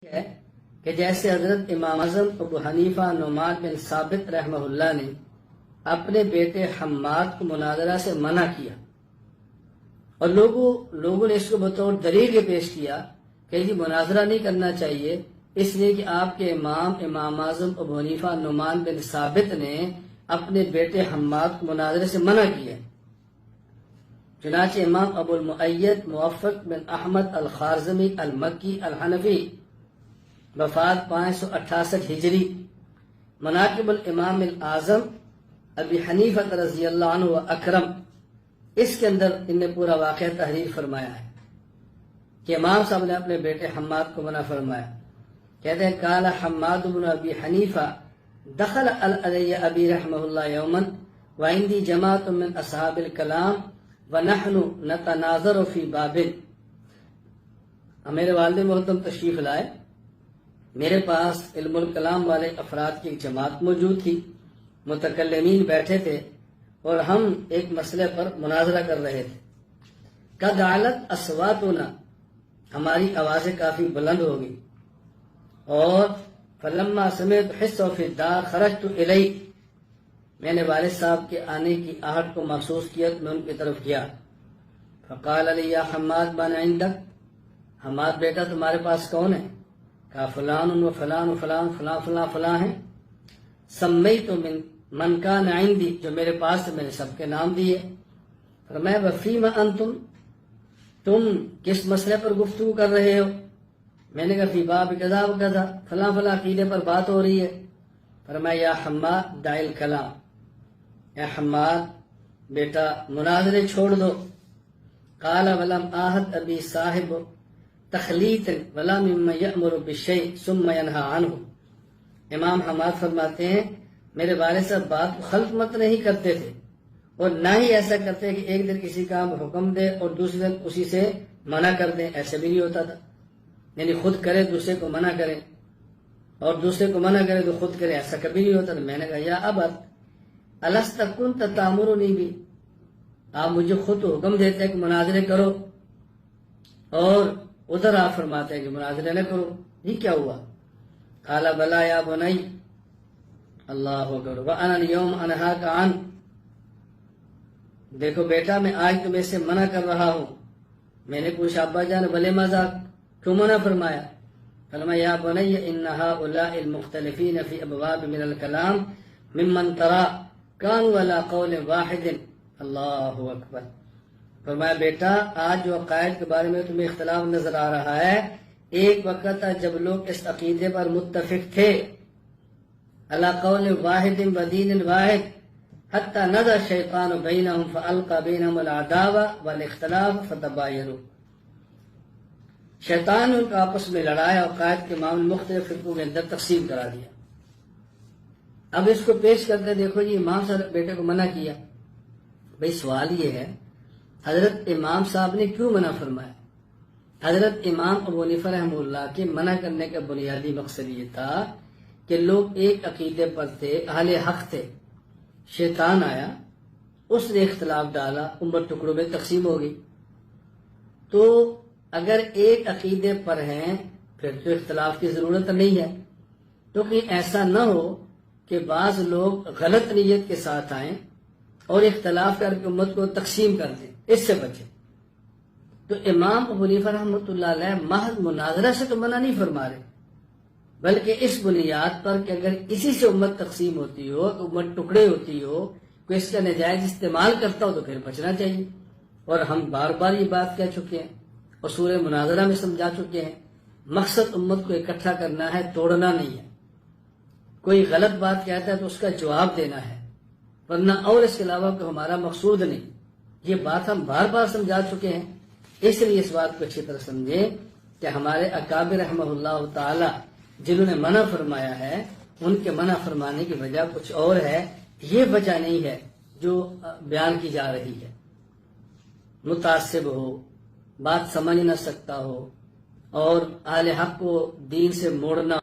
ہے کہ جیسے حضرت امام اعظم ابو حنیفہ نعمان بن ثابت رحمہ اللہ نے اپنے بیٹے حماد کو مناظرہ سے منع کیا اور لوگوں نے اس کو بطور دلیل کے پیش کیا کہ یہ مناظرہ نہیں کرنا چاہیے، اس لیے کہ آپ کے امام اعظم ابو حنیفہ نعمان بن ثابت نے اپنے بیٹے حماد کو مناظرے سے منع کیا۔ چنانچہ امام ابو المؤید موفق بن احمد الخارزمی المکی الحنفی وفات 568 ہجری، مناقب الامام الاعظم ابی حنیفہ رضی اللہ عنہ و اکرم، اس کے اندر ان نے پورا واقعہ تحریر فرمایا ہے کہ امام صاحب نے اپنے بیٹے حماد کو منع فرمایا۔ کہتے ہیں قال حماد بن ابی حنیفہ دخل علی ابی رحمہ اللہ یوما وعندی جماعت من اصحاب الکلام ونحن نتناظر فی باب۔ میرے والد محترم تشریف لائے، میرے پاس علم الکلام والے افراد کی ایک جماعت موجود تھی، متکلمین بیٹھے تھے اور ہم ایک مسئلے پر مناظرہ کر رہے تھے۔ قد علت اصواتنا، ہماری آوازیں کافی بلند ہو گئی، اور فلما سمعت حس فی الدار خرجت الی، میں نے والد صاحب کے آنے کی آہٹ کو محسوس کیا تو میں ان کی طرف گیا۔ فقال علی یا حماد من عندک، حماد بیٹا تمہارے پاس کون ہے؟ کہا فلان و فلان و فلان فلان فلان فلان ہیں۔ سمیت من کان عندی، جو میرے پاس تھے میں نے سب کے نام دیے۔ فرمایا وفیما انتم، تم کس مسئلے پر گفتگو کر رہے ہو؟ میں نے کہا فی باب کذا و کذا، فلاں فلاں عقیدے پر بات ہو رہی ہے۔ فرمایا یا حماد دع الکلام، یا حماد بیٹا مناظرے چھوڑ دو۔ قال ولم آہد ابی صاحب تخلیط ولا مما یأمر بالشیء ثم ینہی عنہ۔ امام حماد فرماتے ہیں میرے والد صاحب بات کو خلط مت نہیں کرتے تھے، اور نہ ہی ایسا کرتے کہ ایک دن کسی کام حکم دے اور دوسرے دن اسی سے منع کر دیں، ایسے بھی نہیں ہوتا تھا۔ یعنی خود کرے دوسرے کو منع کرے، اور دوسرے کو منع کرے تو خود کرے، ایسا کبھی نہیں ہوتا تھا۔ میں نے کہا یا ابت الست کنت تأمرنی بھی، آپ مجھے خود حکم دیتے ہیں کہ مناظرے کرو، اور ادھر آپ فرماتے ہیں کہ مناظرے نہ کرو، یہ کیا ہوا؟ قال بلا یا بنی، اللہ اکبر، وانا اليوم انہاک عن، دیکھو بیٹا میں آج تمہیں سے منع کر رہا ہوں۔ میں نے پوچھا ابا جان بلے مذاق، کیوں منع فرمایا؟ فرمایا یا بنی ان هؤلاء المختلفین فی ابواب من الکلام ممن ترى كانوا على قول واحد، اللہ اکبر۔ فرمایا بیٹا آج جو عقائد کے بارے میں تمہیں اختلاف نظر آ رہا ہے، ایک وقت تھا جب لوگ اس عقیدے پر متفق تھے، علی قول واحد و دین واحد، حتی نزع الشیطان بینہم فالقى بینہم العداوہ والاختلاف فتباینوا، شیطان نے ان کا آپس میں لڑایا اور عقائد کے معاملے مختلف فرقوں کے اندر تقسیم کرا دیا۔ اب اس کو پیش کرتے دیکھو جی امام صاحب بیٹے کو منع کیا۔ بھئی سوال یہ ہے حضرت امام صاحب نے کیوں منع فرمایا؟ حضرت امام ابو حنیفہ رحمہ اللہ کے منع کرنے کا بنیادی مقصد یہ تھا کہ لوگ ایک عقیدے پر تھے، اہل حق تھے، شیطان آیا، اس نے اختلاف ڈالا، امت ٹکڑوں میں تقسیم ہو گئی۔ تو اگر ایک عقیدے پر ہیں پھر تو اختلاف کی ضرورت نہیں ہے، تو کہیں ایسا نہ ہو کہ بعض لوگ غلط نیت کے ساتھ آئیں اور اختلاف کر کے امت کو تقسیم کر دیں، اس سے بچیں۔ تو امام ابو حنیفہ رحمۃ اللہ علیہ محض مناظرہ سے تو منع نہیں فرما رہے، بلکہ اس بنیاد پر کہ اگر اسی سے امت تقسیم ہوتی ہو، امت ٹکڑے ہوتی ہو، کوئی اس کا ناجائز استعمال کرتا ہو تو پھر بچنا چاہیے۔ اور ہم بار بار یہ بات کہہ چکے ہیں اور سورہ مناظرہ میں سمجھا چکے ہیں، مقصد امت کو اکٹھا کرنا ہے، توڑنا نہیں ہے۔ کوئی غلط بات کہتا ہے تو اس کا جواب دینا ہے، ورنہ اور اس کے علاوہ کو ہمارا مقصود نہیں۔ یہ بات ہم بار بار سمجھا چکے ہیں، اس لیے اس بات کو اچھی طرح سمجھیں کہ ہمارے اکابر رحمہ اللہ تعالی جنہوں نے منع فرمایا ہے، ان کے منع فرمانے کی وجہ کچھ اور ہے، یہ وجہ نہیں ہے جو بیان کی جا رہی ہے۔ متعصب ہو، بات سمجھ نہ سکتا ہو، اور اہل حق کو دین سے موڑنا